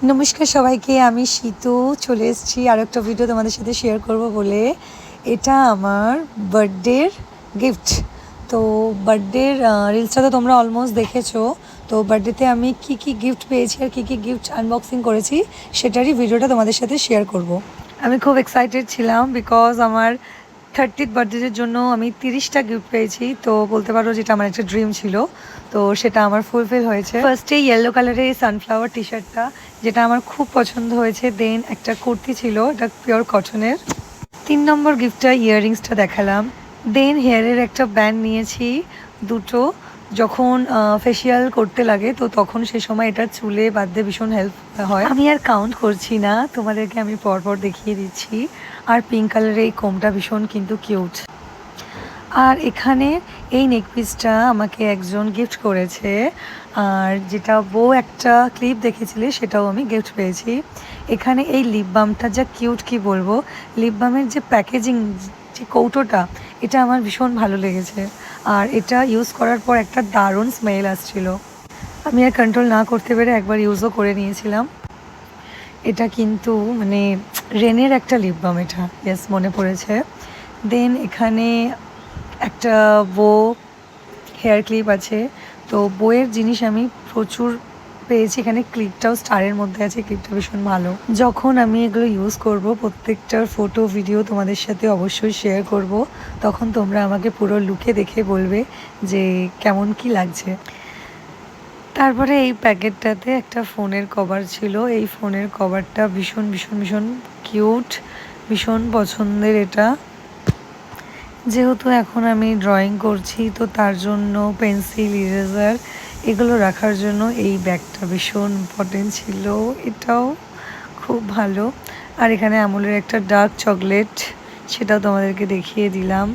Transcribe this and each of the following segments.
নমস্কার সবাইকে, আমি শীতু চলে এসেছি আর একটা ভিডিও তোমাদের সাথে শেয়ার করব বলে। এটা আমার বার্থডের গিফট। তো বার্থডের রিলসটা তো তোমরা অলমোস্ট দেখেছো। তো বার্থডেতে আমি কি কি গিফট পেয়েছি আর কি কি গিফট আনবক্সিং করেছি সেটারই ভিডিওটা তোমাদের সাথে শেয়ার করব। আমি খুব এক্সাইটেড ছিলাম বিকজ আমার 30th বার্থডের জন্য আমি 30টা গিফট পেয়েছি। তো বলতে পারো যেটা আমার একটা ড্রিম ছিল, তো সেটা আমার ফুলফিল হয়েছে। ফার্স্টে ইয়েলো কালারের সানফ্লাওয়ার টি শার্টটা, যেটা আমার খুব পছন্দ হয়েছে। দেন একটা কুর্তি ছিল, এটা পিওর কটনের। 3 নম্বর গিফটটা ইয়াররিংসটা দেখালাম। দেন হেয়ারের একটা ব্যান্ড নিয়েছি দুটো। যখন ফেসিয়াল করতে লাগে তো তখন সে সময় এটা চুলে বাঁধতে ভীষণ হেল্প হয়। আমি আর কাউন্ট করছি না, তোমাদেরকে আমি পরপর দেখিয়ে দিচ্ছি। আর পিঙ্ক কালারের এই কোমটা ভীষণ কিন্তু কিউট। আর এখানে এই নেকপিসটা আমাকে একজন গিফট করেছে, আর যেটা বউ একটা ক্লিপ দেখেছিলে সেটাও আমি গিফট পেয়েছি। এখানে এই লিপ বামটা যা কিউট কি বলবো। লিপ বামের যে প্যাকেজিং, যে কৌটোটা, এটা আমার ভীষণ ভালো লেগেছে। আর এটা ইউজ করার পর একটা দারুণ স্মেল আসছিল। আমি আর কন্ট্রোল না করতে পেরে একবার ইউজও করে নিয়েছিলাম। এটা কিন্তু মানে রেনের একটা লিপ বাম, এটা ইয়েস মনে পড়েছে। দেন এখানে একটা বো হেয়ার ক্লিপ আছে। তো বইয়ের জিনিস আমি প্রচুর পেয়েছি। এখানে ক্লিপটাও স্টারের মধ্যে আছে, ক্লিপটা ভীষণ ভালো। যখন আমি এগুলো ইউজ করব প্রত্যেকটার ফটো ভিডিও তোমাদের সাথে অবশ্যই শেয়ার করব। তখন তোমরা আমাকে পুরো লুকে দেখে বলবে যে কেমন কি লাগছে। তারপরে এই প্যাকেটটাতে একটা ফোনের কভার ছিল। এই ফোনের কভারটা ভীষণ ভীষণ ভীষণ কিউট, ভীষণ পছন্দের এটা। যেহেতু এখন আমি ড্রয়িং করছি তো তার জন্য পেন্সিল, ইরেজার এগুলো রাখার জন্য এই ব্যাগটা ভীষণ ইম্পর্টেন্ট ছিল। এটাও খুব ভালো। আর এখানে আমুলের একটা ডার্ক চকলেট, সেটাও তোমাদেরকে দেখিয়ে দিলাম।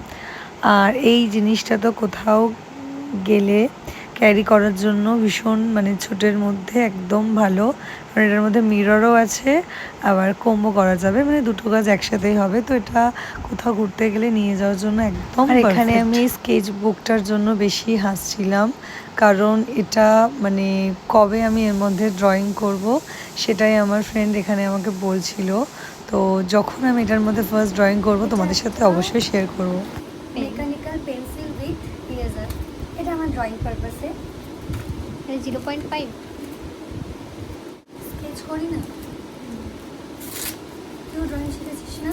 আর এই জিনিসটা তো কোথাও গেলে ক্যারি করার জন্য ভীষণ মানে ছোটের মধ্যে একদম ভালো। কারণ এটার মধ্যে মিররও আছে, আবার কোম্বো করা যাবে, মানে দুটো কাজ একসাথেই হবে। তো এটা কোথাও ঘুরতে গেলে নিয়ে যাওয়ার জন্য একদম। আর এখানে আমি এই স্কেচ বুকটার জন্য বেশি হাসছিলাম, কারণ এটা মানে কবে আমি এর মধ্যে ড্রয়িং করব সেটাই আমার ফ্রেন্ড এখানে আমাকে বলছিল। তো যখন আমি এটার মধ্যে ফার্স্ট ড্রয়িং করব তোমাদের সাথে অবশ্যই শেয়ার করব। মেকানিক্যাল পেন্সিল উইথ ইরেজার, এটা আমার ড্রয়িং পারপাসে। 0.5 স্কেচ করি না, তুই ড্রয়িং শিখেছিস না?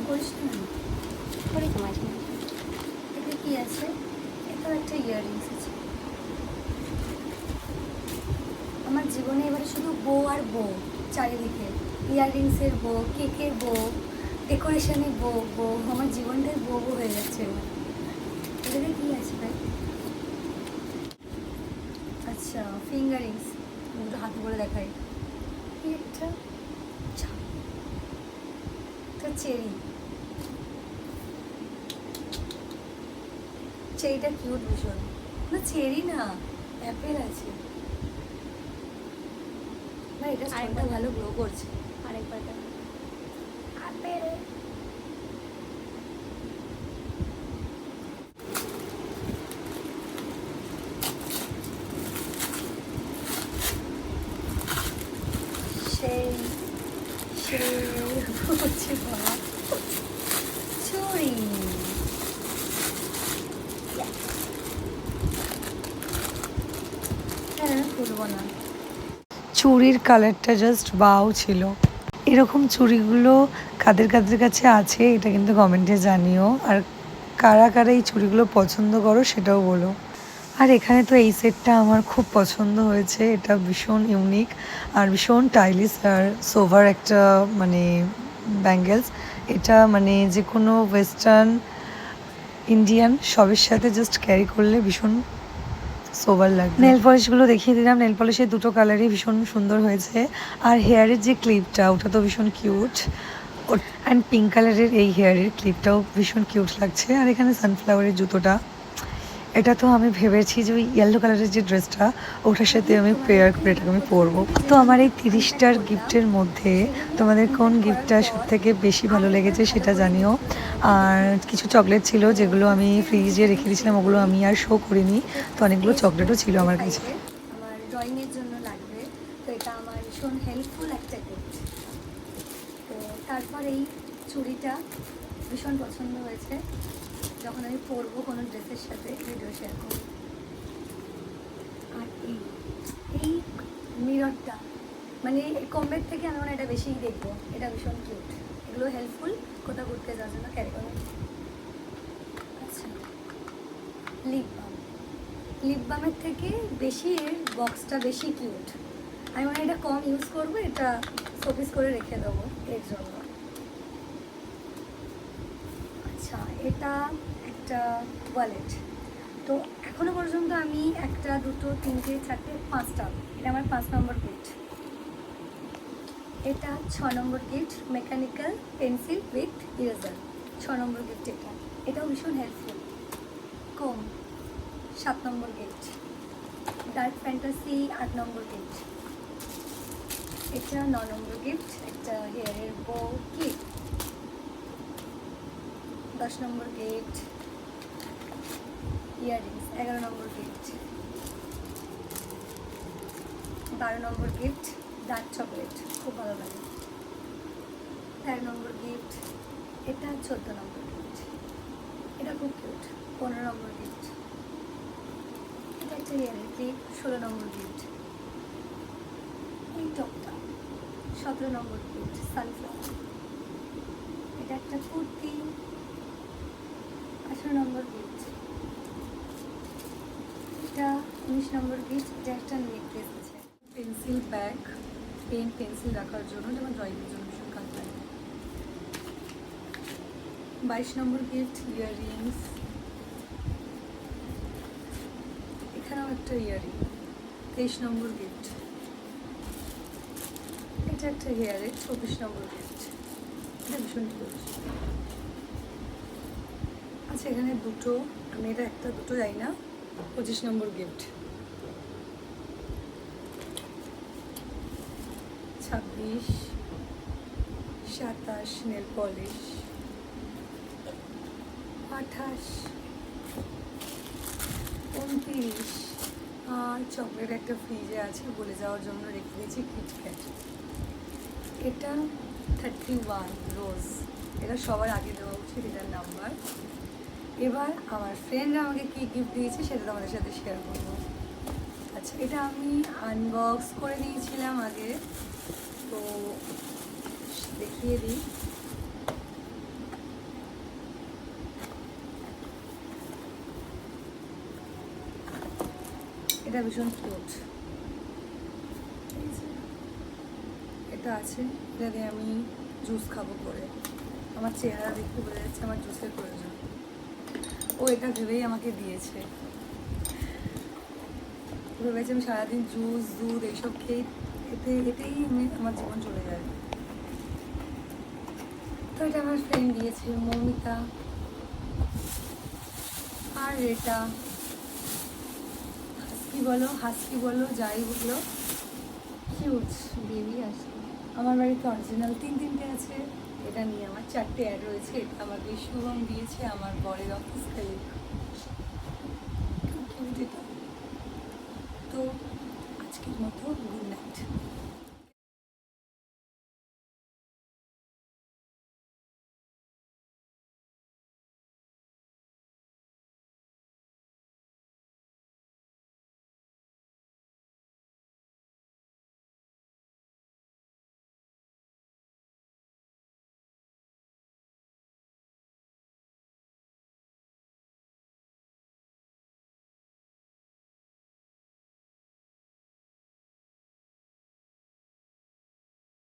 করিস না? করি তো মাঝে মাঝে। এতে কি আছে? এটাও একটা ইয়াররিংস আছে। আমার জীবনে এবারে শুধু বউ আর বউ চারিদিকে। ইয়াররিংসের বউ, কেকের বউ, ডেকোরেশনের বউ বউ, আমার জীবনটাই বউ বউ হয়ে যাচ্ছে এবার। এটাতে কি আছে ভাই? আচ্ছা, ফিঙ্গারিংস, দুটো হাতে করে দেখাই। কি একটা চেরি, চেরিটা কিউট ভীষণ। না চেরি না, অ্যাপেল আছে ভাই। এটা স্টোনটা ভালো গ্লো করছে। আরেকবার দেখো। আপেল। সেই সেই হচ্ছে বাবা চুড়ি। হ্যাঁ, খুলবো না। চুড়ির কালারটা জাস্ট বাও ছিল। এরকম চুড়িগুলো কাদের কাদের কাছে আছে এটা কিন্তু কমেন্টে জানিও। আর কারা কারা এই চুড়িগুলো পছন্দ করো সেটাও বলো। আর এখানে তো এই সেটটা আমার খুব পছন্দ হয়েছে। এটা ভীষণ ইউনিক আর ভীষণ স্টাইলিশ আর সোভার একটা মানে ব্যাঙ্গেলস। এটা মানে যে কোনো ওয়েস্টার্ন, ইন্ডিয়ান সবের সাথে জাস্ট ক্যারি করলে ভীষণ সোবার লাগবে। নেল পলিশগুলো দেখিয়ে দিলাম। নেল পলিশের দুটো কালারই ভীষণ সুন্দর হয়েছে। আর হেয়ারের যে ক্লিপটা ওটা তো ভীষণ কিউট। অ্যান্ড পিঙ্ক কালারের এই হেয়ারের ক্লিপটাও ভীষণ কিউট লাগছে। আর এখানে সানফ্লাওয়ারের জুতোটা, এটা তো আমি ভেবেছি যে ওই ইয়েলো কালারের যে ড্রেসটা ওটার সাথে আমি পেয়ার করে এটাকে আমি পরবো। তো আমার এই 30টার গিফটের মধ্যে তোমাদের কোন গিফটটা সব থেকে বেশি ভালো লেগেছে সেটা জানিও। আর কিছু চকলেট ছিল যেগুলো আমি ফ্রিজে রেখে দিয়েছিলাম, ওগুলো আমি আর শো করিনি। তো অনেকগুলো চকলেটও ছিল আমার কাছে। আমার ড্রয়িংয়ের জন্য লাগবে, তো এটা আমার ভীষণ হেল্প হেল্পফুল একটা গিফট। তো তারপর এই চুড়িটা ভীষণ পছন্দ হয়েছে, যখন আমি পরবো কোনো ড্রেসের সাথে ভিডিও শেয়ার করব। আর এই মিররটা, মানে এই কম্বের থেকে আমি মনে হয় এটা বেশিই দেখবো, এটা ভীষণ কিউট। এগুলো হেল্পফুল কোথাও ঘুরতে যাওয়ার জন্য ক্যারি করো। আচ্ছা, লিপ বামের থেকে বেশি এর বক্সটা বেশি কিউট। আমি মনে হয় এটা কম ইউজ করবো, এটা শোপিস করে রেখে দেবো এর জন্য। আচ্ছা, এটা একটা ওয়ালেট। তো এখনো পর্যন্ত আমি 1, 2, 3, 4, 5টা, এটা আমার 5 নম্বর গিফট। এটা 6 নম্বর gift, mechanical pencil with eraser, 6 নম্বর গিফট। এটাও ভীষণ হেল্পফুল। কম 7 নম্বর গিফট। ডার্ক ফ্যান্টাসি 8 নম্বর গিফট। এটা 9 নম্বর গিফট, একটা হেয়ারের বো ক্লিপ। 10 নম্বর গিফট, ইয়াররিংস। 11 নম্বর গিফট। 12 নম্বর গিফট, ডার্ক চকলেট, খুব ভালো লাগে। 13 নম্বর গিফট, এটা 14 নম্বর গিফট, এটা খুব কিউট। 15 নম্বর গিফট, এটা একটা ইয়ারের ক্লিপ। 16 নম্বর গিফট, এই টপটা। 17 নম্বর গিফট, সানফ্লাওয়ার, এটা একটা কুর্তি। 18 নম্বর গিফট, এটা 19 নম্বর গিফট, এটা একটা নেকলেস আছে। পেন্সিল ব্যাগ, পেন পেন্সিল রাখার জন্য, যেমন ড্রয়িংয়ের জন্য ভীষণ কাজ লাগে। 22 নম্বর গিফট, ইয়াররিংস। এখানেও একটা ইয়াররিং। 23 নম্বর গিফট, এটা একটা হেয়ারে। 24 নম্বর গিফট, এটা ভীষণ কিউট। আচ্ছা, এখানে দুটো, আমি এটা একটা দুটো যাই না। 25 নম্বর গিফট। 26, 27 nail polish. 28, 29 আর চকলেট একটা ফ্রিজে আছে, বলে যাওয়ার জন্য রেখে দিয়েছি, কিটক্যাট। এটা 31 রোজ, এটা সবার আগে দেওয়া উচিত, এটার নাম্বার। এবার আমার ফ্রেন্ডরা আমাকে কী গিফট দিয়েছে সেটা তোমাদের সাথে শেয়ার করবো। আচ্ছা, এটা আমি আনবক্স করে দিয়েছিলাম আগে, তো দেখিয়ে দিই। এটা ভীষণ কিউট। এটা আছে, এটা দিয়ে আমি জুস খাবো করে। আমার চেহারা দেখতে বোঝা যাচ্ছে আমার জুসের প্রয়োজন। ও এটা ভেবেই আমাকে দিয়েছে। ভেবেছি আমি সারাদিন জুস দুধ এইসব খেয়ে এতেই আমার জীবন চলে যায়। তো এটা আমার ফ্রেন্ড দিয়েছে, মৌমিতা। আর এটা হাস্কি বলো যাই বলো, কিউট বেবি আছে। আমার বাড়িতে অরিজিনাল 3টে আছে, এটা নিয়ে আমার 4টে অ্যাড রয়েছে। এটা আমাকে শুভম দিয়েছে, আমার বরের অফিস কলিগ। খুব কিউট এটা। তো আজকের মতো গুড নাইট।